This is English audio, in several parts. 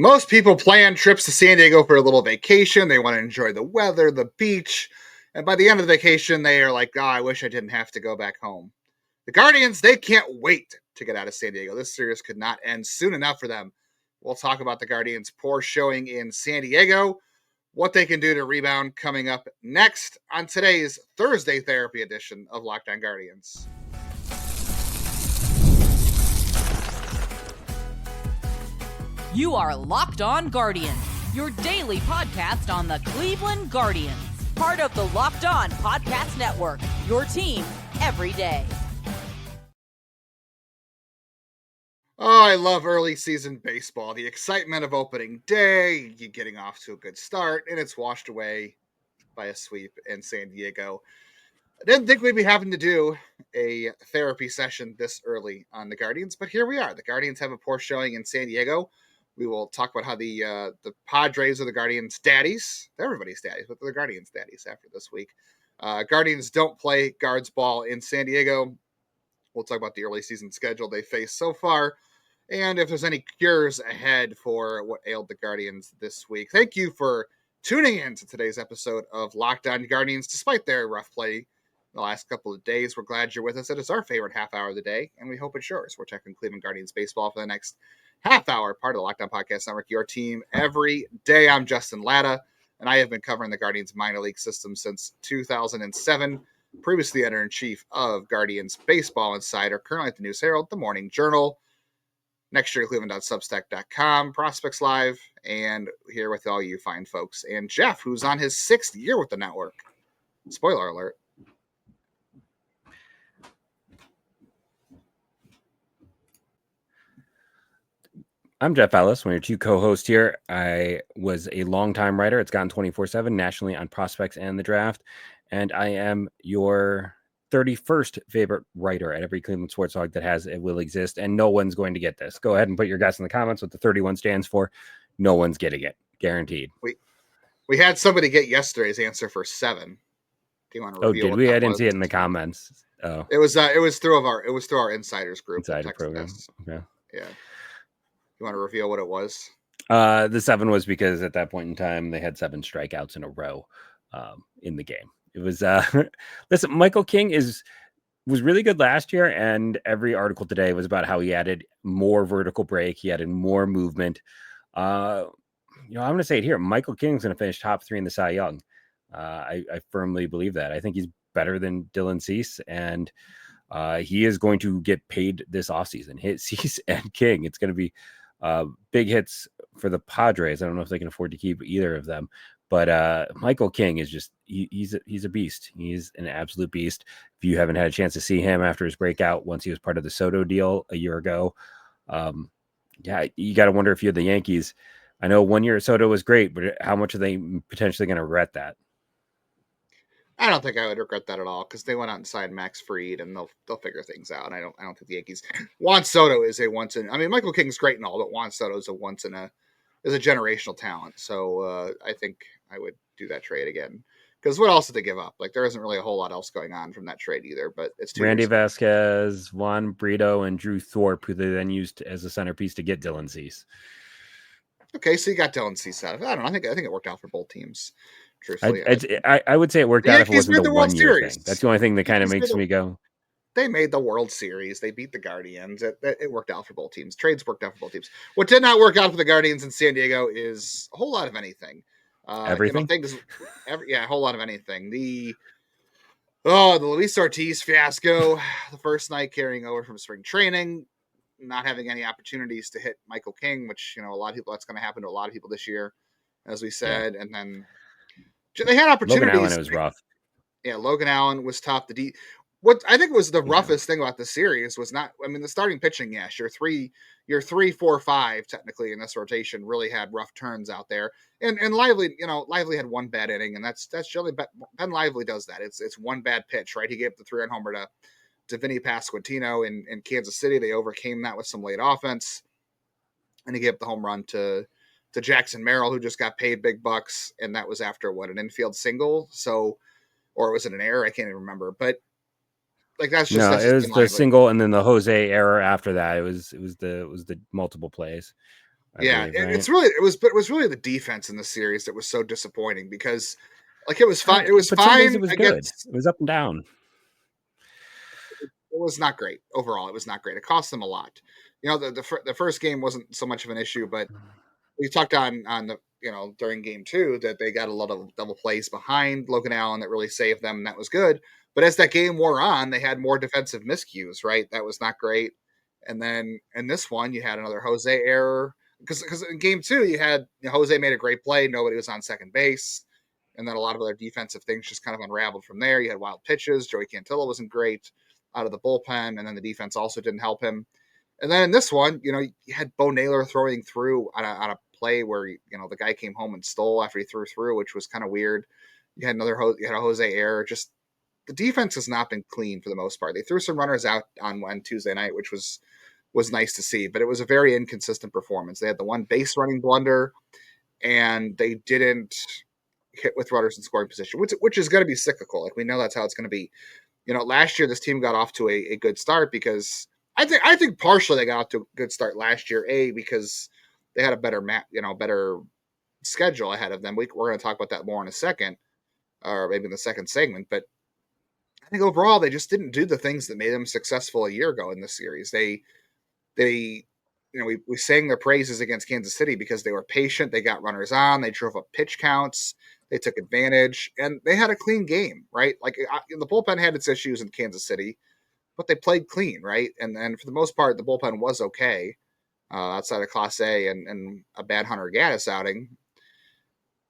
Most people plan trips to San Diego for a little vacation. They want to enjoy the weather, the beach. And by the end of the vacation, they are like, oh, I wish I didn't have to go back home. The Guardians, they can't wait to get out of San Diego. This series could not end soon enough for them. We'll talk about the Guardians' poor showing in San Diego, what they can do to rebound coming up next on today's Thursday therapy edition of Locked On Guardians. You are Locked On Guardians, your daily podcast on the Cleveland Guardians. Part of the Locked On Podcast Network, your team every day. Oh, I love early season baseball. The excitement of opening day, you getting off to a good start, and it's washed away by a sweep in San Diego. I didn't think we'd be having to do a therapy session this early on the Guardians, but here we are. The Guardians have a poor showing in San Diego. We will talk about how the Padres are the Guardians' daddies. They're everybody's daddies, but they're the Guardians' daddies after this week. Guardians don't play guards ball in San Diego. We'll talk about the early season schedule they face so far, and if there's any cures ahead for what ailed the Guardians this week. Thank you for tuning in to today's episode of Locked On Guardians. Despite their rough play the last couple of days, we're glad you're with us. It is our favorite half hour of the day, and we hope it's yours. We're checking Cleveland Guardians baseball for the next half hour, part of the Locked On Podcast Network, your team every day. I'm Justin Latta, and I have been covering the Guardians minor league system since 2007. Previously editor-in-chief of Guardians Baseball Insider, currently at the News Herald, the Morning Journal, next year Cleveland.substack.com, Prospects Live, and here with all you fine folks. And Jeff, who's on his 6th year with the network. Spoiler alert. I'm Jeff Ellis, one of your two co-hosts here. I was a longtime writer. It's gotten 24/7 nationally on prospects and the draft. And I am your 31st favorite writer at every Cleveland sports log that has It Will Exist. And no one's going to get this. Go ahead and put your guess in the comments what the 31 stands for. No one's getting it. Guaranteed. We had somebody get yesterday's answer for 7. Do you want to reveal? Oh, did we? I didn't see it in the comments. Oh, it was through our insiders group. Insider program. Okay. Yeah. You want to reveal what it was? The 7 was because at that point in time, they had 7 strikeouts in a row in the game. It was, listen, Michael King was really good last year, and every article today was about how he added more vertical break. He added more movement. I'm going to say it here. Michael King's going to finish top 3 in the Cy Young. I firmly believe that. I think he's better than Dylan Cease, and he is going to get paid this offseason. Hit Cease and King. It's going to be big hits for the Padres. I don't know if they can afford to keep either of them, but Michael King is just, he's a beast. He's an absolute beast. If you haven't had a chance to see him after his breakout, once he was part of the Soto deal a year ago, you got to wonder if you're the Yankees. I know 1 year Soto was great, but how much are they potentially going to regret that? I don't think I would regret that at all, because they went out and signed Max Fried, and they'll figure things out. I don't think the Yankees. Juan Soto is Michael King's great and all, but Juan Soto is a generational talent. So I think I would do that trade again, because what else did they give up? Like, there isn't really a whole lot else going on from that trade either. But it's Randy Vasquez, Juan Brito, and Drew Thorpe, who they then used as a centerpiece to get Dylan Cease. Okay, so you got Dylan Cease out of it. I don't know. I think it worked out for both teams. Truthfully, I would say it worked out if it wasn't the 1 year thing. That's the only thing that kind of makes me go. They made the World Series. They beat the Guardians. It worked out for both teams. Trades worked out for both teams. What did not work out for the Guardians in San Diego is a whole lot of anything. Everything? A whole lot of anything. The Luis Ortiz fiasco, the first night carrying over from spring training, not having any opportunities to hit Michael King, which, a lot of people, that's going to happen to a lot of people this year, as we said. Yeah. And then they had opportunities. Logan Allen, it was rough. Yeah, Logan Allen was tough. What I think was the roughest thing about the series was the starting pitching. Yes, your 3, 4, 5 technically in this rotation really had rough turns out there. And Lively, Lively had 1 bad inning, and that's generally Ben Lively does that. It's 1 bad pitch, right? He gave the 3-run homer to Vinny Pasquantino in Kansas City. They overcame that with some late offense, and he gave the home run to Jackson Merrill, who just got paid big bucks, and that was after an infield single. So, or was it an error? I can't even remember, but. Like it was the single and then the Jose error after that. It was the multiple plays. I believe, right? it was really the defense in the series that was so disappointing because like it was fine. It was But some days it fine was good. against. It was up and down. It was not great overall. It was not great. It cost them a lot. The first game wasn't so much of an issue, but we talked on the during game two that they got a lot of double plays behind Logan Allen that really saved them, and that was good. But as that game wore on, they had more defensive miscues, right? That was not great. And then in this one, you had another Jose error because in game two you had Jose made a great play, nobody was on second base, and then a lot of other defensive things just kind of unraveled from there. You had wild pitches. Joey Cantillo wasn't great out of the bullpen, and then the defense also didn't help him. And then in this one, you had Bo Naylor throwing through on a play where the guy came home and stole after he threw through, which was kind of weird. You had a Jose error. Just the defense has not been clean for the most part. They threw some runners out on Tuesday night, which was nice to see, but it was a very inconsistent performance. They had the one base running blunder, and they didn't hit with runners in scoring position, which is going to be cyclical. Like we know that's how it's going to be. Last year this team got off to a good start because I think partially they got off to a good start last year. Because they had a better better schedule ahead of them. We're going to talk about that more in a second, or maybe in the second segment. But I think overall they just didn't do the things that made them successful a year ago in this series. They we sang their praises against Kansas City because they were patient. They got runners on. They drove up pitch counts. They took advantage, and they had a clean game, right? Like the bullpen had its issues in Kansas City, but they played clean, right? And for the most part, the bullpen was okay outside of Class A and a bad Hunter Gaddis outing.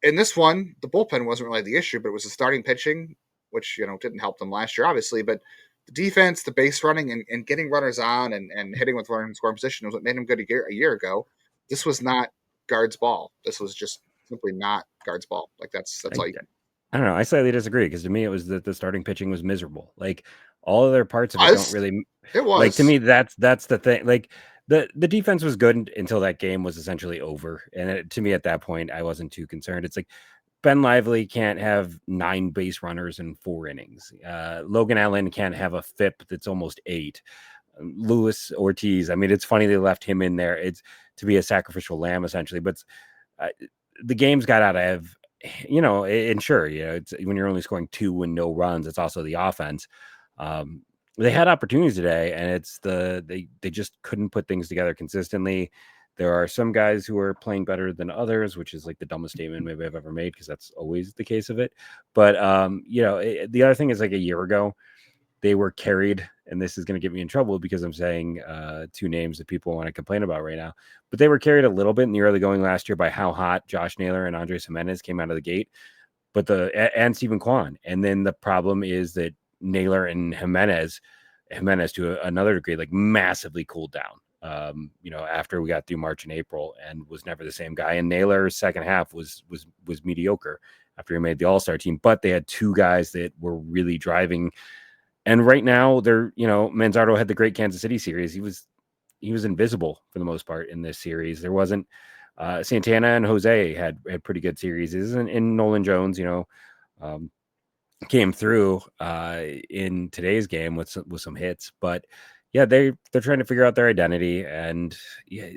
In this one, the bullpen wasn't really the issue, but it was the starting pitching, which didn't help them last year, obviously, but the defense, the base running, and getting runners on and hitting with runners in scoring position was what made him good a year ago. This was not Guard's ball. This was just simply not Guard's ball. Like that's I, all you. I don't know. I slightly disagree because to me it was that the starting pitching was miserable. Like all other parts of it don't Was. really. It Like to was. me, that's the thing. Like the defense was good until that game was essentially over, and to me at that point I wasn't too concerned. It's like Ben Lively can't have 9 base runners in 4 innings. Logan Allen can't have a FIP that's almost 8. Luis Ortiz. I mean, it's funny they left him in there. It's to be a sacrificial lamb essentially, but the game's got out of and sure, it's when you're only scoring 2 and no runs, it's also the offense. They had opportunities today, and it's they just couldn't put things together consistently. There are some guys who are playing better than others, which is like the dumbest statement maybe I've ever made because that's always the case of it. But the other thing is like a year ago, they were carried, and this is going to get me in trouble because I'm saying 2 names that people want to complain about right now, but they were carried a little bit in the early going last year by how hot Josh Naylor and Andres Jimenez came out of the gate, and Stephen Kwan. And then the problem is that Naylor and Jimenez to another degree, like massively cooled down. After we got through March and April, and was never the same guy. And Naylor's second half was mediocre after he made the All-Star team, but they had 2 guys that were really driving. And right now they're, Manzardo had the great Kansas City series. He was invisible for the most part in this series. There wasn't Santana and Jose had pretty good series. And Nolan Jones, came through in today's game with some hits. But yeah, they're trying to figure out their identity, and yeah,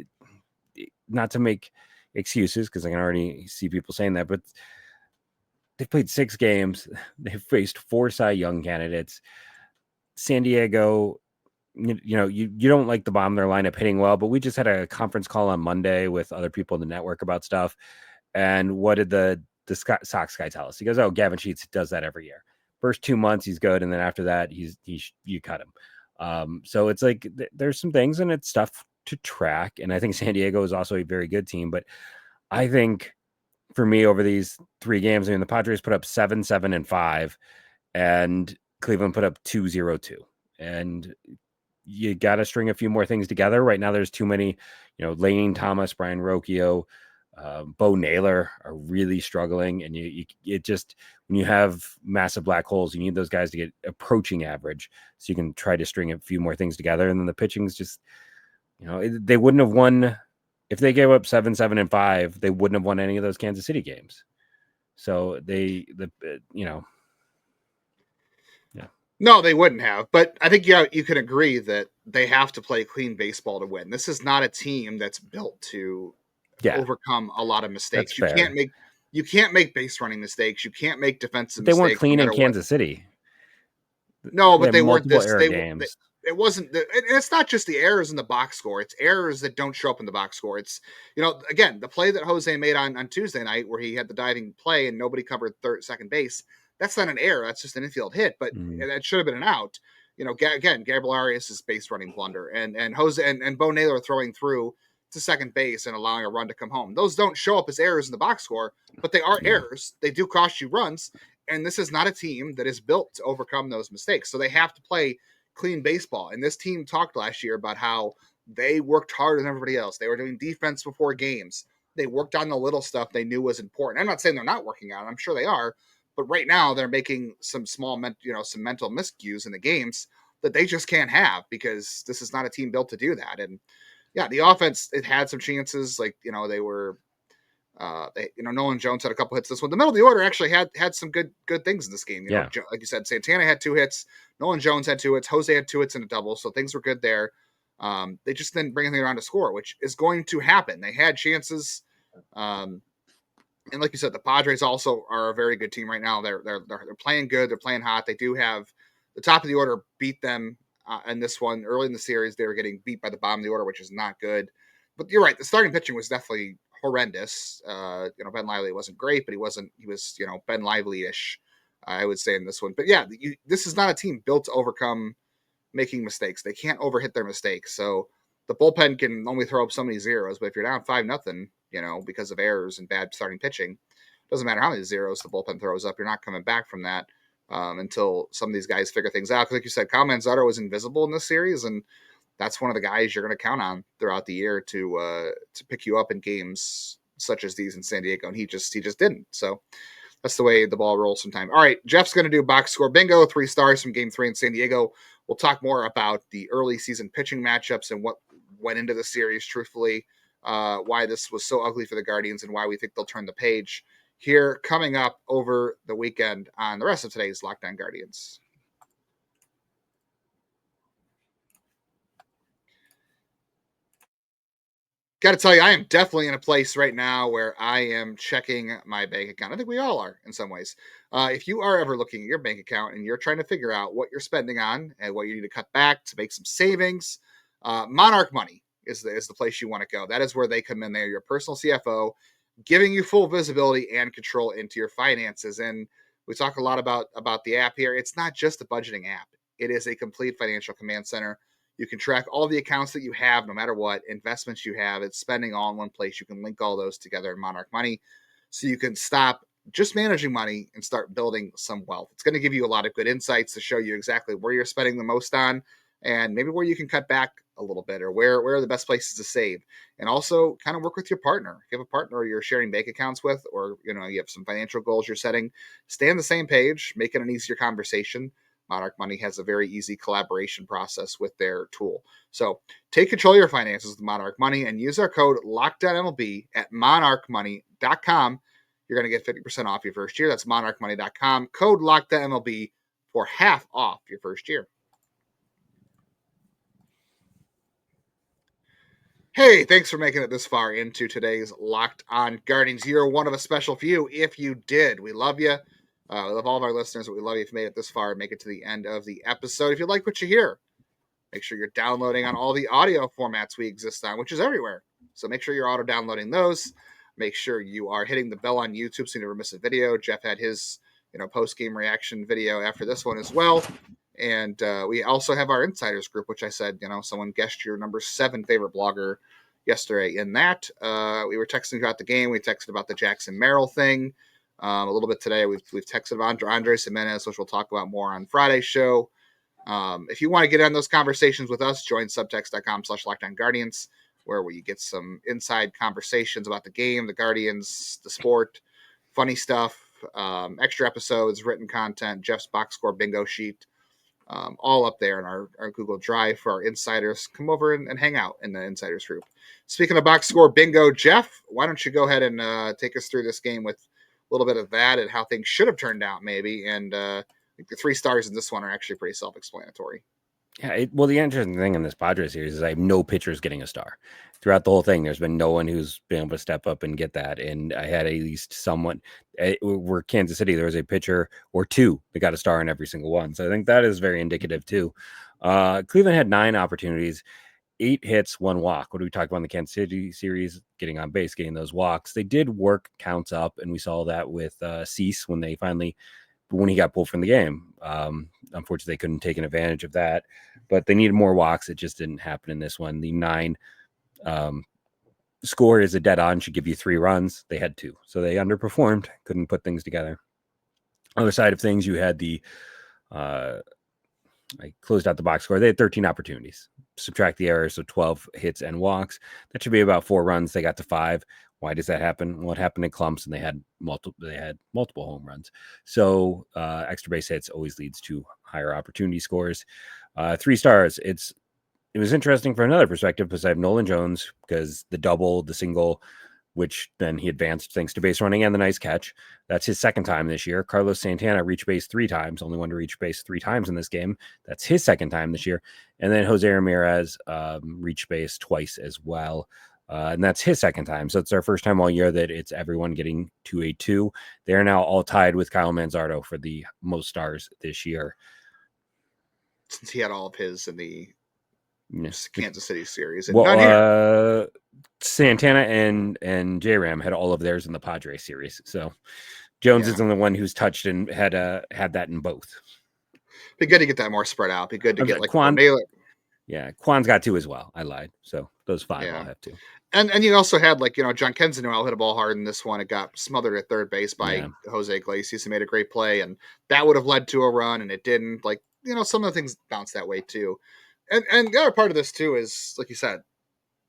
not to make excuses because I can already see people saying that, but they've played 6 games. They've faced 4 Cy Young candidates. San Diego, you don't like the bottom of their lineup hitting well, but we just had a conference call on Monday with other people in the network about stuff. And what did the Sox guy tell us? He goes, "Oh, Gavin Sheets does that every year. First 2 months he's good, and then after that you cut him." So it's like there's some things, and it's tough to track. And I think San Diego is also a very good team, but I think for me over these 3 games, I mean the Padres put up 7, 7, and 5, and Cleveland put up 2-0-2, and you got to string a few more things together. Right now, there's too many. Lane Thomas, Brian Rocchio, Bo Naylor are really struggling, and it just when you have massive black holes, you need those guys to get approaching average so you can try to string a few more things together. And then the pitching's just, they wouldn't have won if they gave up 7, 7, and 5. They wouldn't have won any of those Kansas City games. So yeah. No, they wouldn't have. But I think you can agree that they have to play clean baseball to win. This is not a team that's built to Yeah, overcome a lot of that's mistakes. fair. You can't make base running mistakes. You can't make defensive But they weren't mistakes no clean in matter what. Kansas City. No, They but had they weren't multiple this. error games. It wasn't. And it's not just the errors in the box score. It's errors that don't show up in the box score. It's again the play that Jose made on Tuesday night where he had the diving play and nobody covered second base. That's not an error. That's just an infield hit. But that should have been an out. Again, Gabriel Arias' base running blunder and Jose and Bo Naylor throwing through to second base and allowing a run to come home. Those don't show up as errors in the box score, but they are errors. They do cost you runs. And this is not a team that is built to overcome those mistakes. So they have to play clean baseball. And this team talked last year about how they worked harder than everybody else. They were doing defense before games. They worked on the little stuff they knew was important. I'm not saying they're not working on it. I'm sure they are. But right now they're making some some mental miscues in the games that they just can't have because this is not a team built to do that. And yeah, the offense, it had some chances. Like, they were Nolan Jones had a couple hits this one. The middle of the order actually had some good things in this game. Like you said, Santana had 2 hits. Nolan Jones had 2 hits. Jose had 2 hits and a double. So things were good there. They just didn't bring anything around to score, which is going to happen. They had chances. And like you said, the Padres also are a very good team right now. They're playing good. They're playing hot. They do have the top of the order beat them in this one early in the series. They were getting beat by the bottom of the order, which is not good. But you're right. The starting pitching was definitely horrendous. Ben Lively wasn't great, but he was, Ben Lively-ish, I would say in this one. But yeah, this is not a team built to overcome making mistakes. They can't overhit their mistakes. So the bullpen can only throw up so many zeros, but if you're down 5-0, because of errors and bad starting pitching, doesn't matter how many zeros the bullpen throws up, you're not coming back from that until some of these guys figure things out. Because like you said, Kyle Manzardo was invisible in this series, and that's one of the guys you're going to count on throughout the year to pick you up in games such as these in San Diego, and he just didn't. So that's the way the ball rolls sometimes. All right, Jeff's going to do box score bingo, 3 stars from Game 3 in San Diego. We'll talk more about the early season pitching matchups and what went into the series, truthfully, why this was so ugly for the Guardians and why we think they'll turn the page here coming up over the weekend on the rest of today's Locked On Guardians. Got to tell you, I am definitely in a place right now where I am checking my bank account. I think we all are in some ways. If you are ever looking at your bank account and you're trying to figure out what you're spending on and what you need to cut back to make some savings, Monarch Money is the place you want to go. That is where they come in. They're your personal CFO, giving you full visibility and control into your finances. And we talk a lot about the app here. It's not just a budgeting app. It is a complete financial command center. You can track all the accounts that you have, no matter what investments you have. It's spending all in one place. You can link all those together in Monarch Money so you can stop just managing money and start building some wealth. It's going to give you a lot of good insights to show you exactly where you're spending the most on and maybe where you can cut back a little bit or where are the best places to save. And also kind of work with your partner. If you have a partner you're sharing bank accounts with, or you have some financial goals you're setting, stay on the same page, make it an easier conversation. Monarch Money has a very easy collaboration process with their tool. So take control of your finances with Monarch Money and use our code LOCKEDONMLB at monarchmoney.com. You're going to get 50% off your first year. That's monarchmoney.com. Code LOCKEDONMLB for half off your first year. Hey, thanks for making it this far into today's Locked On Guardians. You're one of a special few if you did. We love you. We love all of our listeners, but we love you if you made it this far and make it to the end of the episode. If you like what you hear, make sure you're downloading on all the audio formats we exist on, which is everywhere. So make sure you're auto-downloading those. Make sure you are hitting the bell on YouTube so you never miss a video. Jeff had his post-game reaction video after this one as well. And we also have our Insiders group, which I said, someone guessed your number 7 favorite blogger yesterday in that. We were texting about the game. We texted about the Jackson Merrill thing. A little bit today. We've texted about Andres Jimenez, which we'll talk about more on Friday's show. If you want to get on those conversations with us, join subtext.com/LockedOnGuardians, where you get some inside conversations about the game, the Guardians, the sport, funny stuff, extra episodes, written content, Jeff's box score bingo sheet, all up there in our Google Drive for our insiders. Come over and hang out in the insiders group. Speaking of box score bingo, Jeff, why don't you go ahead and take us through this game with a little bit of that and how things should have turned out maybe. And I think the 3 stars in this one are actually pretty self-explanatory. Yeah, well, the interesting thing in this Padres series is I have no pitchers getting a star throughout the whole thing. There's been no one who's been able to step up and get that. And I had at least someone. Where Kansas City, there was a pitcher or two that got a star in every single one. So I think that is very indicative too. Cleveland had 9 opportunities, 8 hits, 1 walk. What do we talk about in the Kansas City series? Getting on base, getting those walks. They did work counts up, and we saw that with Cease when he got pulled from the game. Unfortunately, they couldn't take an advantage of that, but they needed more walks. It just didn't happen in this one. The 9 score is a dead on, should give you 3 runs. They had 2, so they underperformed, couldn't put things together. Other side of things, you had the I closed out the box score. They had 13 opportunities. Subtract the errors, so 12 hits and walks. That should be about 4 runs. They got to 5. Why does that happen? Well, it happened in clumps, and they had multiple home runs. So extra base hits always leads to higher opportunity scores. 3 stars. It was interesting from another perspective because I have Nolan Jones because the double, the single, which then he advanced thanks to base running and the nice catch. That's his 2nd time this year. Carlos Santana reached base 3 times, only one to reach base 3 times in this game. That's his 2nd time this year. And then Jose Ramirez reached base twice as well. And that's his 2nd time. So it's our first time all year that it's everyone getting to a 2. They're now all tied with Kyle Manzardo for the most stars this year. Since he had all of his in the Kansas City series. And well, none here. Santana and J-Ram had all of theirs in the Padres series. So Jones is the only one who's touched and had that in both. Be good to get that more spread out. Be good to get like Quan. Naylor. Yeah, Quan's got 2 as well. I lied. So those 5 all have 2. And you also had like, John Kensington hit a ball hard in this one. It got smothered at third base by Jose Iglesias, who made a great play, and that would have led to a run, and it didn't. Like, some of the things bounce that way too. And the other part of this too is, like you said,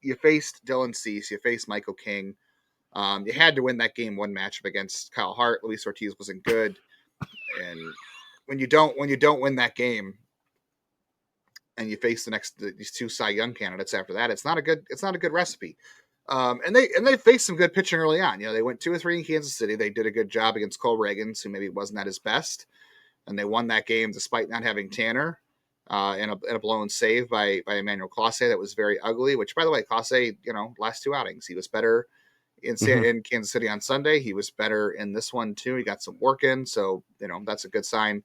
you faced Dylan Cease, you faced Michael King. You had to win that game 1 matchup against Kyle Hart. Luis Ortiz wasn't good, and when you don't win that game, and you face these 2 Cy Young candidates after that, it's not a good recipe. And they faced some good pitching early on. They went 2-3 in Kansas City. They did a good job against Cole Reagans, who maybe wasn't at his best, and they won that game despite not having Tanner. In a blown save by Emmanuel Clase that was very ugly, which, by the way, Clase, last 2 outings, he was better in Kansas City on Sunday. He was better in this one too. He got some work in, so, that's a good sign.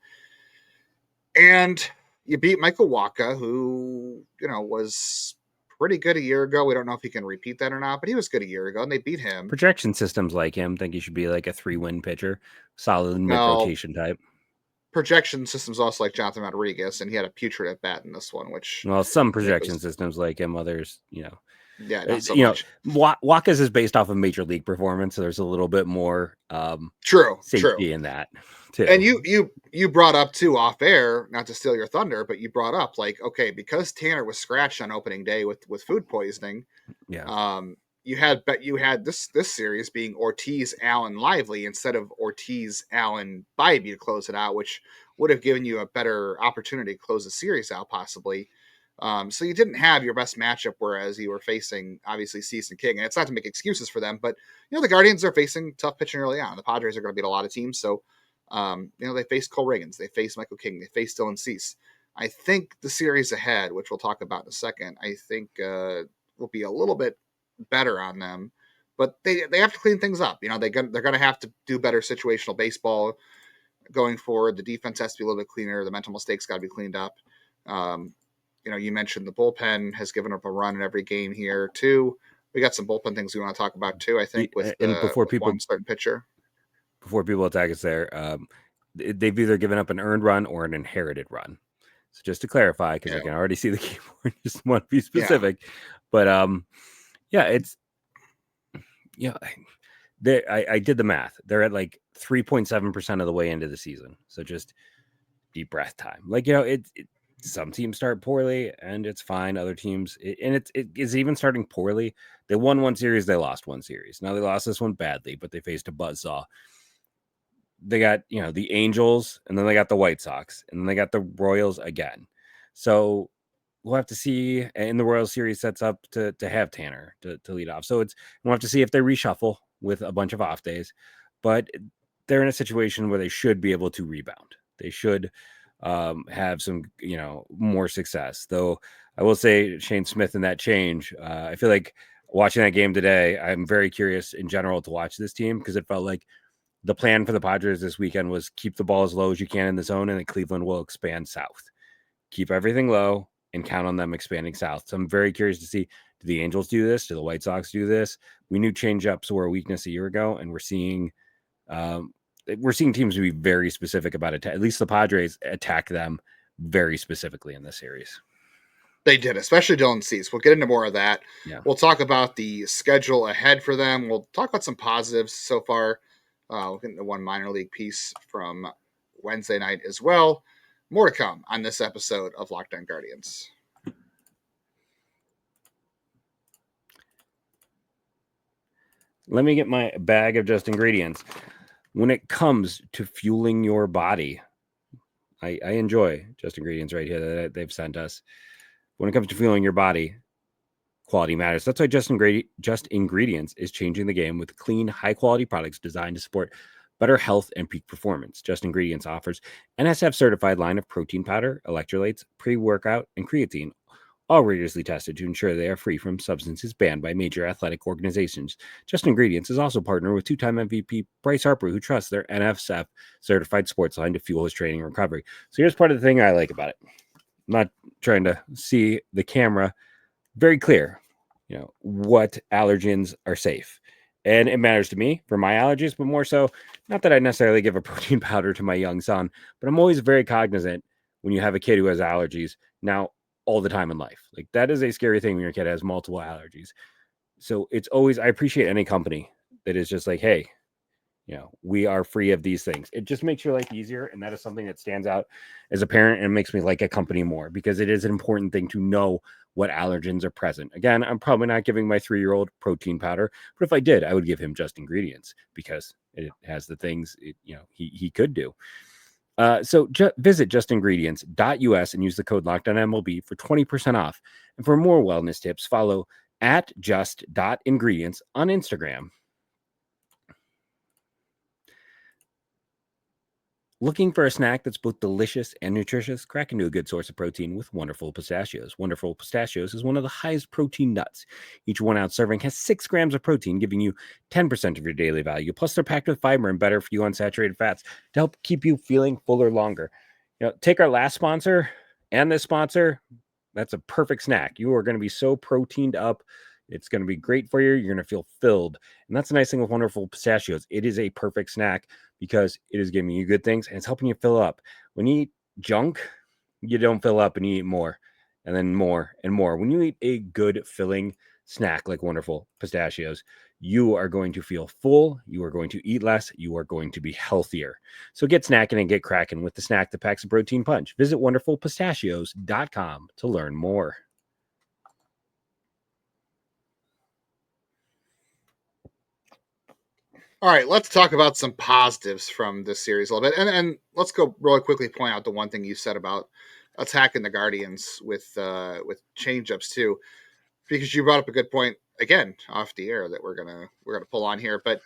And you beat Michael Wacha, who, was pretty good a year ago. We don't know if he can repeat that or not, but he was good a year ago, and they beat him. Projection systems like him think he should be like a 3-win pitcher, solid mid-rotation type. Projection systems also like Jonathan Rodriguez, and he had a putrid at bat in this one, which... Well, some projection systems like him, others, Yeah, not so much. Wacha's is based off of major league performance, so there's a little bit more safety in that, too. And you brought up, too, off air, not to steal your thunder, but you brought up, like, okay, because Tanner was scratched on opening day with food poisoning, you had this series being Ortiz, Allen, Lively instead of Ortiz, Allen, Bybee to close it out, which would have given you a better opportunity to close the series out possibly. So you didn't have your best matchup, whereas you were facing obviously Cease and King, and it's not to make excuses for them, but the Guardians are facing tough pitching early on. The Padres are going to beat a lot of teams, so they faced Cole Reagans, they faced Michael King, they faced Dylan Cease. I think the series ahead, which we'll talk about in a second, I think will be a little bit better on them, but they have to clean things up. They're going to have to do better situational baseball going forward. The defense has to be a little bit cleaner. The mental mistakes got to be cleaned up. You mentioned the bullpen has given up a run in every game here too. We got some bullpen things we want to talk about too, I think, with one starting pitcher. Before people attack us there, they've either given up an earned run or an inherited run. So just to clarify, because I can already see the keyboard, just want to be specific. But it's I did the math. They're at like 3.7% of the way into the season. So just deep breath time. Like, some teams start poorly and it's fine. Other teams, it is even starting poorly. They won 1 series, they lost 1 series. Now they lost this one badly, but they faced a buzzsaw. They got, the Angels, and then they got the White Sox, and then they got the Royals again. So we'll have to see. And the Royals series sets up to have Tanner to lead off. So we'll have to see if they reshuffle with a bunch of off days. But they're in a situation where they should be able to rebound. They should have some, more success. Though I will say Shane Smith and that change, I feel like watching that game today, I'm very curious in general to watch this team because it felt like the plan for the Padres this weekend was keep the ball as low as you can in the zone, and then Cleveland will expand south. Keep everything low and count on them expanding south. So I'm very curious to see, do the Angels do this? Do the White Sox do this? We knew change-ups were a weakness a year ago, and we're seeing teams be very specific about it. At least the Padres attack them very specifically in this series. They did, especially Dylan Cease. We'll get into more of that. Yeah. We'll talk about the schedule ahead for them. We'll talk about some positives so far. We'll get into one minor league piece from Wednesday night as well. More to come on this episode of Locked On Guardians. Let me get my bag of just ingredients. When it comes to fueling your body, I enjoy just ingredients right here that they've sent us. When it comes to fueling your body, quality matters. That's why Just Ingredients is changing the game with clean, high-quality products designed to support better health and peak performance. Just Ingredients offers NSF-certified line of protein powder, electrolytes, pre-workout, and creatine, all rigorously tested to ensure they are free from substances banned by major athletic organizations. Just Ingredients is also partnered with two-time MVP Bryce Harper, who trusts their NSF-certified sports line to fuel his training and recovery. So here's part of the thing I like about it. I'm not trying to see the camera. Very clear, what allergens are safe. And it matters to me for my allergies, but more so, not that I necessarily give a protein powder to my young son, but I'm always very cognizant when you have a kid who has allergies now all the time in life. Like, that is a scary thing when your kid has multiple allergies. So it's always, I appreciate any company that is just like, hey, we are free of these things. It just makes your life easier. And that is something that stands out as a parent and makes me like a company more, because it is an important thing to know what allergens are present. Again, I'm probably not giving my 3-year-old protein powder, but if I did, I would give him Just Ingredients because it has the things he could do. So visit justingredients.us and use the code LOCKEDONMLB for 20% off. And for more wellness tips, follow @just.ingredients on Instagram. Looking for a snack that's both delicious and nutritious? Crack into a good source of protein with Wonderful Pistachios. Wonderful Pistachios is one of the highest protein nuts. Each 1-ounce serving has 6 grams of protein, giving you 10% of your daily value. Plus, they're packed with fiber and better for you unsaturated fats to help keep you feeling fuller longer. Take our last sponsor and this sponsor. That's a perfect snack. You are going to be so proteined up. It's going to be great for you. You're going to feel filled. And that's the nice thing with Wonderful Pistachios. It is a perfect snack because it is giving you good things and it's helping you fill up. When you eat junk, you don't fill up and you eat more and then more and more. When you eat a good filling snack like Wonderful Pistachios, you are going to feel full. You are going to eat less. You are going to be healthier. So get snacking and get cracking with the snack that packs a protein punch. Visit wonderfulpistachios.com to learn more. All right, let's talk about some positives from this series a little bit, and let's go really quickly point out the one thing you said about attacking the Guardians with change-ups too, because you brought up a good point again off the air that we're gonna pull on here. But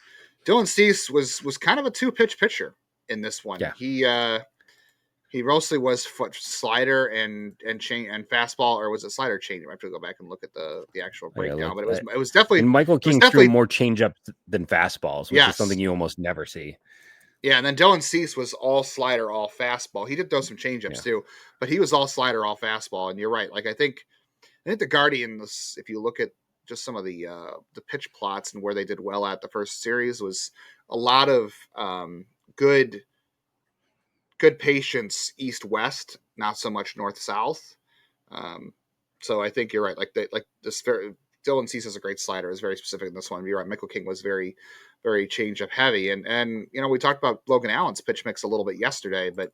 Dylan Cease was kind of a 2-pitch pitcher in this one. Yeah. He mostly was slider and chain and fastball, or was it slider change? I have to go back and look at the actual breakdown, but it was definitely. And Michael King threw more changeups than fastballs, which is something you almost never see. Yeah, and then Dylan Cease was all slider, all fastball. He did throw some changeups too, but he was all slider, all fastball. And you're right. Like I think the Guardians, if you look at just some of the pitch plots and where they did well at the first series, was a lot of good patience east-west, not so much north-south. So I think you're right. Like Dylan Cease has a great slider. Is very specific in this one. You're right. Michael King was very, very change-up heavy. And we talked about Logan Allen's pitch mix a little bit yesterday, but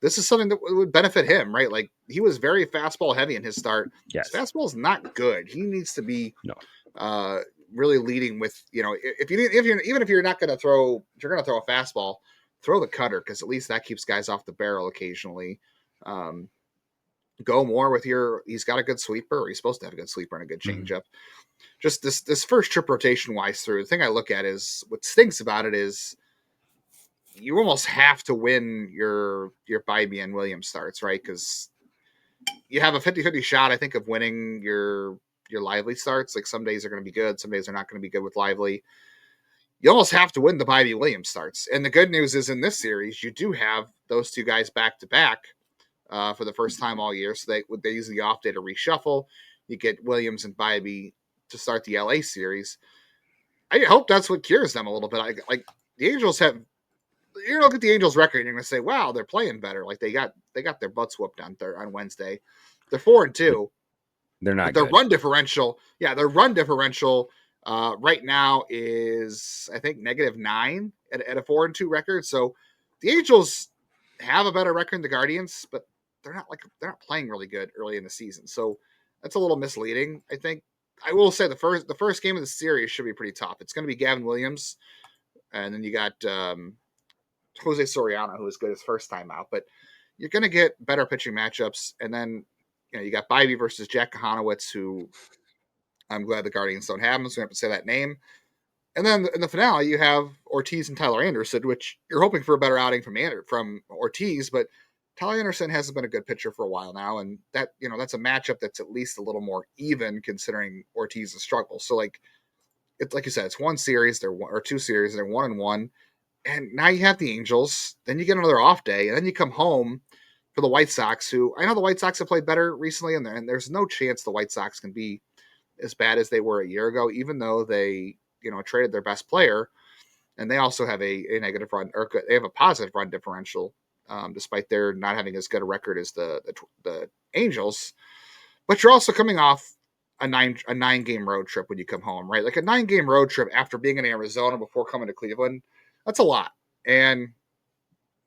this is something that would benefit him, right? Like he was very fastball heavy in his start. Yes. His fastball is not good. He needs to be really leading with, if you're not going to throw, if you're going to throw a fastball, throw the cutter, because at least that keeps guys off the barrel occasionally. Go more with he's got a good sweeper, or he's supposed to have a good sweeper and a good changeup. Just this first trip rotation wise through, the thing I look at is what stinks about it is you almost have to win your Bybee and Williams starts, right? Because you have a 50-50 shot, I think, of winning your Lively starts. Like some days are going to be good, some days are not going to be good with Lively. You almost have to win the Bybee Williams starts. And the good news is in this series, you do have those two guys back to back for the first time all year. So they use the off day to reshuffle. You get Williams and Bybee to start the LA series. I hope that's what cures them a little bit. Like the Angels have, you're gonna look at the Angels record and you're gonna say, wow, they're playing better. Like they got their butts whooped on Wednesday. They're 4-2. They're not But their good. run differential, right now is I think -9 at a 4-2 record. So the Angels have a better record than the Guardians, but they're not playing really good early in the season. So that's a little misleading. I think I will say the first game of the series should be pretty tough. It's going to be Gavin Williams, and then you got Jose Soriano, who was good his first time out. But you're going to get better pitching matchups, and then you got Bybee versus Jack Kahanowitz, who I'm glad the Guardians don't have him, so we have to say that name. And then in the finale, you have Ortiz and Tyler Anderson, which you're hoping for a better outing from Ortiz, but Tyler Anderson hasn't been a good pitcher for a while now, and that's a matchup that's at least a little more even considering Ortiz's struggle. So it's like you said, it's one series, or two series, they're 1-1, and now you have the Angels. Then you get another off day, and then you come home for the White Sox, who I know the White Sox have played better recently, and there's no chance the White Sox can be as bad as they were a year ago, even though they traded their best player, and they also have a negative run, or they have a positive run differential, despite their not having as good a record as the Angels. But you're also coming off a nine game road trip when you come home, right? Like a 9-game road trip after being in Arizona before coming to Cleveland, that's a lot. And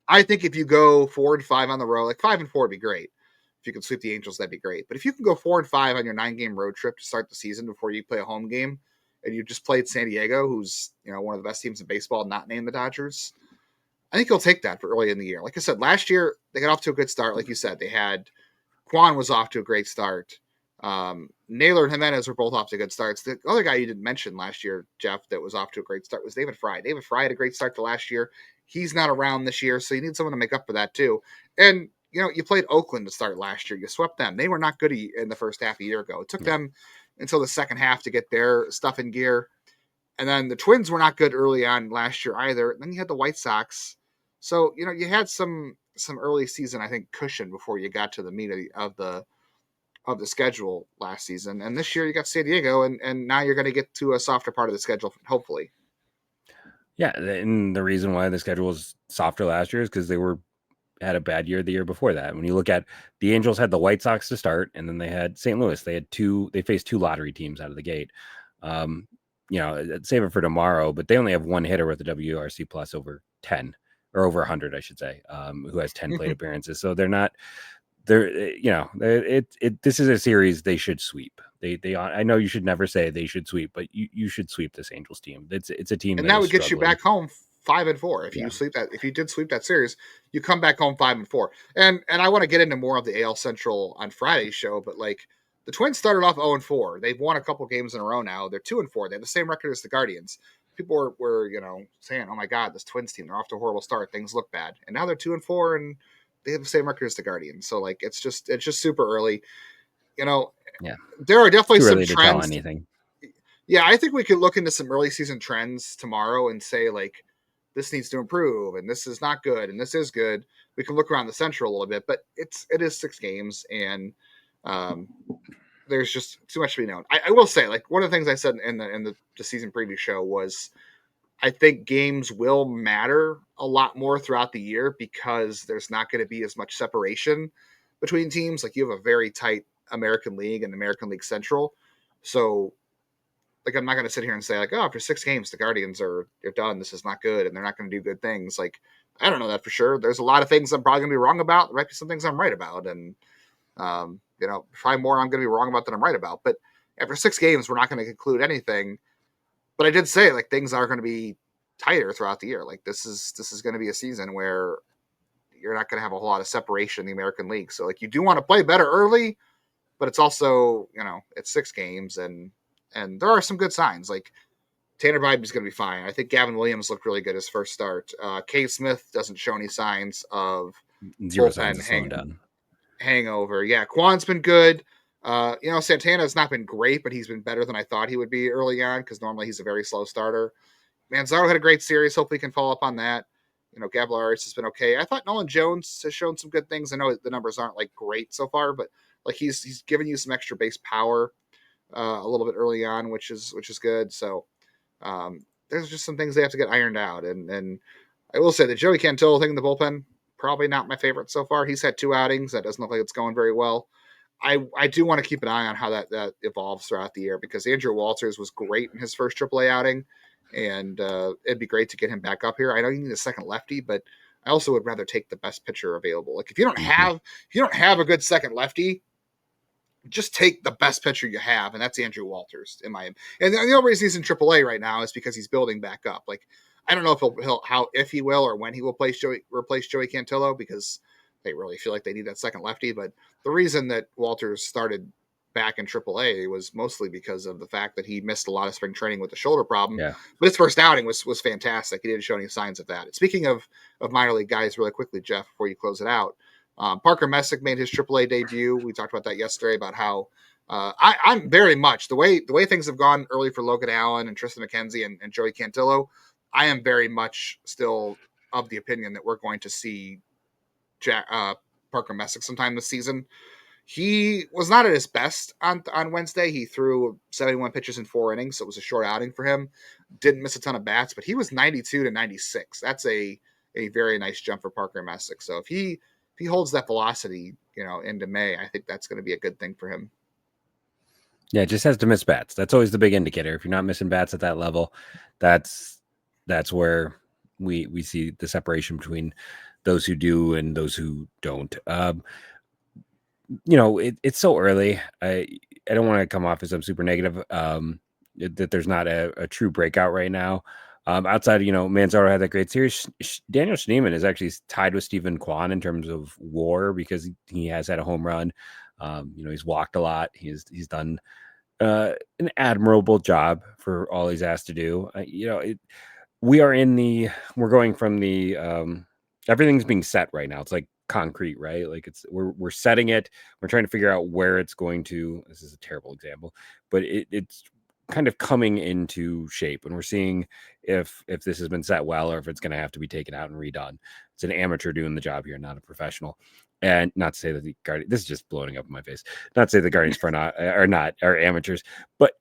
I think if you go 4-5 on the road, like 5-4 would be great. If you can sweep the Angels, that'd be great. But if you can go 4-5 on your 9-game road trip to start the season before you play a home game, and you just played San Diego, who's one of the best teams in baseball, not named the Dodgers, I think you'll take that for early in the year. Like I said, last year they got off to a good start. Like you said, they had Kwan was off to a great start. Naylor and Jimenez were both off to good starts. The other guy you didn't mention last year, Jeff, that was off to a great start was David Fry. David Fry had a great start to last year. He's not around this year, so you need someone to make up for that too. And you played Oakland to start last year. You swept them. They were not good in the first half a year ago. It took them until the second half to get their stuff in gear. And then the Twins were not good early on last year either. And then you had the White Sox. So, you had some early season, I think, cushion before you got to the meat of the schedule last season. And this year you got San Diego, and now you're going to get to a softer part of the schedule, hopefully. Yeah, and the reason why the schedule was softer last year is because they had a bad year the year before that. When you look at the Angels had the White Sox to start, and then they had St. Louis. They faced two lottery teams out of the gate. Save it for tomorrow, but they only have one hitter with a WRC plus over 10 or over 100, I should say, who has 10 plate appearances. So this is a series they should sweep. I know you should never say they should sweep, but you should sweep this Angels team. It's a team, and that would get you back home 5-4 if you did sweep that series. You come back home 5-4, and I want to get into more of the AL Central on Friday's show, but the Twins started off 0-4. They've won a couple games in a row now. They're 2-4. They have the same record as the Guardians. People were saying, "Oh my God, this Twins team, they're off to a horrible start. Things look bad." And now they're 2-4, and they have the same record as the Guardians. So it's just super early. There are definitely some trends. To tell anything. Yeah, I think we could look into some early season trends tomorrow and say this needs to improve, and this is not good, and this is good. We can look around the Central a little bit, but it is 6 games, and there's just too much to be known. I will say, one of the things I said in the season preview show was, I think games will matter a lot more throughout the year because there's not going to be as much separation between teams. You have a very tight American League and American League Central, so I'm not going to sit here and say after 6 games the Guardians are done. This is not good, and they're not going to do good things. I don't know that for sure. There's a lot of things I'm probably going to be wrong about. There might be some things I'm right about, and probably more I'm going to be wrong about than I'm right about. But after 6 games, we're not going to conclude anything. But I did say things are going to be tighter throughout the year. This is going to be a season where you're not going to have a whole lot of separation in the American League. So you do want to play better early, but it's also it's 6 games, and there are some good signs. Tanner Bibe's going to be fine. I think Gavin Williams looked really good his first start. Cade Smith doesn't show any signs of Zero signs bullpen of slowing down. hangover. Yeah, Kwan's been good. Santana's not been great, but he's been better than I thought he would be early on because normally he's a very slow starter. Manzaro had a great series. Hopefully, he can follow up on that. Gabriel Arias has been okay. I thought Nolan Jones has shown some good things. I know the numbers aren't like great so far, but like he's given you some extra base power a little bit early on, which is good. So there's just some things they have to get ironed out. And I will say the Joey Cantillo thing in the bullpen, probably not my favorite so far. He's had 2 outings. That doesn't look like it's going very well. I do want to keep an eye on how that evolves throughout the year because Andrew Walters was great in his first AAA outing, and it'd be great to get him back up here. I know you need a second lefty, but I also would rather take the best pitcher available. Like if you don't have a good second lefty, just take the best pitcher you have, and that's Andrew Walters in my. And the only reason he's in AAA right now is because he's building back up. Like I don't know if he will or when he will replace Joey Cantillo because they really feel like they need that second lefty. But the reason that Walters started back in AAA was mostly because of the fact that he missed a lot of spring training with the shoulder problem. Yeah. But his first outing was fantastic. He didn't show any signs of that. And speaking of minor league guys, really quickly, Jeff, before you close it out. Parker Messick made his AAA debut. We talked about that yesterday about how I'm very much the way things have gone early for Logan Allen and Tristan McKenzie and Joey Cantillo. I am very much still of the opinion that we're going to see Parker Messick sometime this season. He was not at his best on Wednesday. He threw 71 pitches in 4 innings, so it was a short outing for him. Didn't miss a ton of bats, but he was 92 to 96. That's a very nice jump for Parker Messick. So if he holds that velocity, into May, I think that's going to be a good thing for him. Yeah, it just has to miss bats. That's always the big indicator. If you're not missing bats at that level, that's where we see the separation between those who do and those who don't. It's so early. I don't want to come off as I'm super negative. That there's not a true breakout right now. Outside, Manzaro had that great series. Daniel Schneemann is actually tied with Stephen Kwan in terms of WAR because he has had a home run. He's walked a lot. He's done an admirable job for all he's asked to do. We're going from the everything's being set right now. It's like concrete, right? Like we're setting it. We're trying to figure out where it's going to. This is a terrible example, but it's kind of coming into shape, and we're seeing if this has been set well or if it's going to have to be taken out and redone. It's an amateur doing the job here, not a professional. And not to say that the Guardians, this is just blowing up in my face. Not to say the Guardians are amateurs, but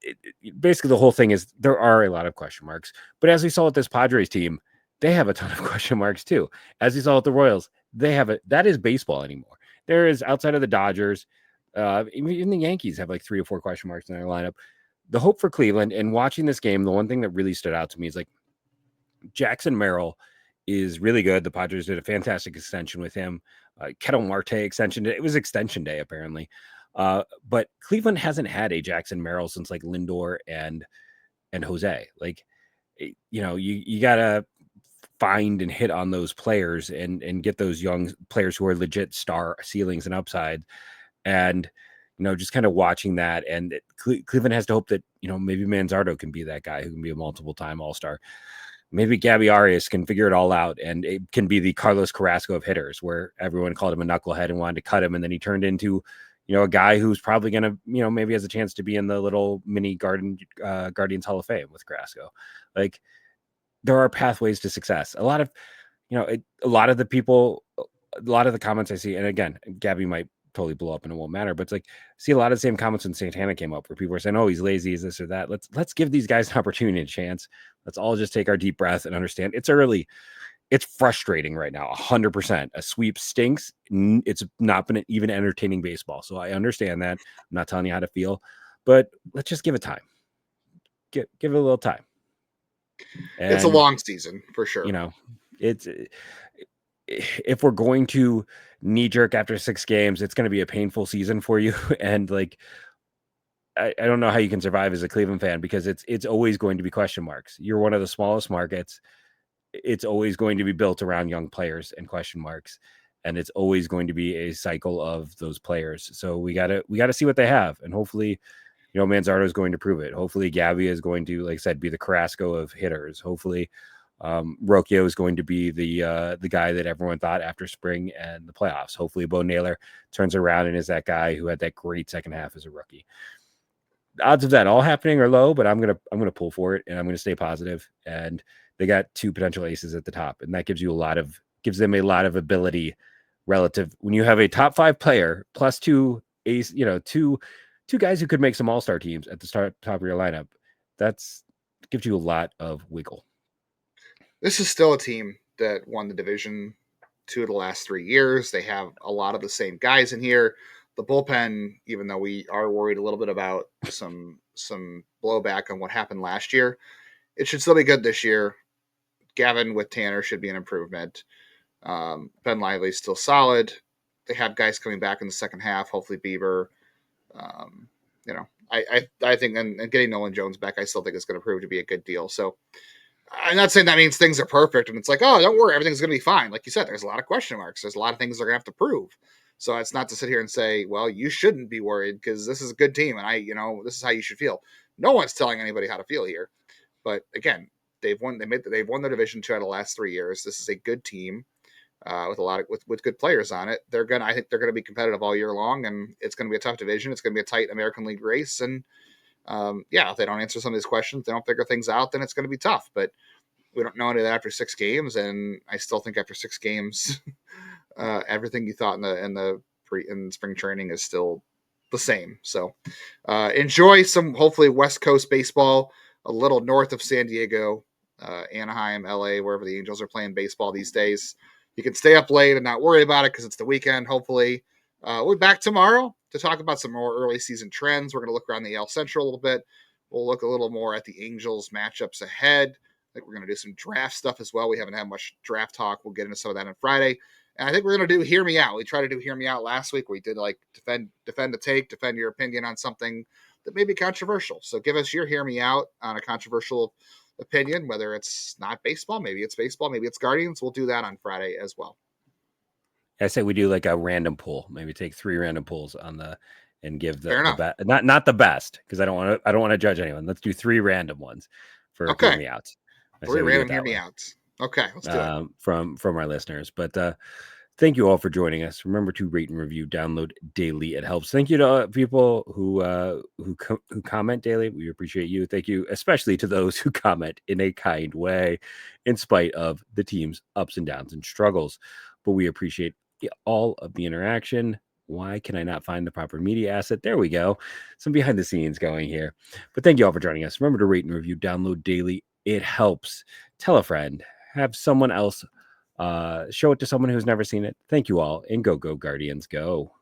basically the whole thing is there are a lot of question marks. But as we saw with this Padres team, they have a ton of question marks too. As we saw with the Royals, that is baseball anymore. There is, outside of the Dodgers, even the Yankees have like 3 or 4 question marks in their lineup. The hope for Cleveland, and watching this game, the one thing that really stood out to me is like Jackson Merrill is really good. The Padres did a fantastic extension with him. Ketel Marte extension. It was extension day apparently. But Cleveland hasn't had a Jackson Merrill since like Lindor and Jose. Like, you gotta find and hit on those players and get those young players who are legit star ceilings and upside. And just kind of watching that, and Cleveland has to hope that maybe Manzardo can be that guy who can be a multiple-time All-Star. Maybe Gabby Arias can figure it all out, and it can be the Carlos Carrasco of hitters, where everyone called him a knucklehead and wanted to cut him, and then he turned into a guy who's probably going to maybe has a chance to be in the little mini Guardians Hall of Fame with Carrasco. Like, there are pathways to success. A lot of the people, a lot of the comments I see, and again, Gabby might totally blow up and it won't matter, but it's like, see a lot of the same comments when Santana came up, where people are saying, oh, he's lazy, he's this or that. Let's give these guys an opportunity and a chance. Let's all just take our deep breath and understand it's early. It's frustrating right now. 100%. A sweep stinks. It's not been even entertaining baseball. So I understand that. I'm not telling you how to feel, but let's just give it time. Give it a little time. And, it's a long season for sure. If we're going to knee jerk after 6 games, it's going to be a painful season for you. And like, I don't know how you can survive as a Cleveland fan, because it's always going to be question marks. You're one of the smallest markets. It's always going to be built around young players and question marks. And it's always going to be a cycle of those players. So we gotta see what they have. And hopefully, Manzardo is going to prove it. Hopefully Gabby is going to, like I said, be the Carrasco of hitters. Hopefully Rocchio is going to be the guy that everyone thought after spring and the playoffs. Hopefully Bo Naylor turns around and is that guy who had that great second half as a rookie. The odds of that all happening are low, but I'm gonna pull for it, and I'm gonna stay positive. And they got 2 potential aces at the top, and that gives them a lot of ability relative when you have a top 5 player plus 2 ace, two guys who could make some all-star teams at the top of your lineup. That's gives you a lot of wiggle. This is still a team that won the division 2 of the last 3 years. They have a lot of the same guys in here. The bullpen, even though we are worried a little bit about some blowback on what happened last year, it should still be good this year. Gavin with Tanner should be an improvement. Ben Lively's still solid. They have guys coming back in the second half. Hopefully Bieber. I think and getting Nolan Jones back, I still think it's going to prove to be a good deal. So I'm not saying that means things are perfect and it's like, oh, don't worry, everything's going to be fine. Like you said, there's a lot of question marks. There's a lot of things they're going to have to prove. So it's not to sit here and say, well, you shouldn't be worried because this is a good team and this is how you should feel. No one's telling anybody how to feel here. But again, they've won their division 2 out of the last 3 years. This is a good team with a lot of with good players on it. I think they're gonna be competitive all year long, and it's gonna be a tough division. It's gonna be a tight American League race. And if they don't answer some of these questions, they don't figure things out, then it's gonna be tough. But we don't know any of that after 6 games, and I still think after 6 games, everything you thought in spring training is still the same. So enjoy some hopefully West Coast baseball, a little north of San Diego, Anaheim, LA, wherever the Angels are playing baseball these days. You can stay up late and not worry about it because it's the weekend. Hopefully, we'll be back tomorrow to talk about some more early season trends. We're going to look around the AL Central a little bit. We'll look a little more at the Angels matchups ahead. I think we're going to do some draft stuff as well. We haven't had much draft talk. We'll get into some of that on Friday. And I think we're going to do Hear Me Out. We tried to do Hear Me Out last week. We did like defend the take, defend your opinion on something that may be controversial. So give us your Hear Me Out on a controversial opinion, whether it's not baseball, maybe it's Guardians. We'll do that on Friday as well. I say we do like a random pool, maybe take 3 random pools and give the not the best because I don't want to judge anyone. Let's do 3 random ones for Hear Me Outs. 3 random Hear Me Outs. Okay, let's do it. From our listeners. But thank you all for joining us. Remember to rate and review, download daily. It helps. Thank you to people who comment daily. We appreciate you. Thank you, especially to those who comment in a kind way, in spite of the team's ups and downs and struggles. But we appreciate all of the interaction. Why can I not find the proper media asset? There we go. Some behind the scenes going here. But thank you all for joining us. Remember to rate and review, download daily. It helps. Tell a friend. Have someone else show it to someone who's never seen it. Thank you all, and go Guardians, go.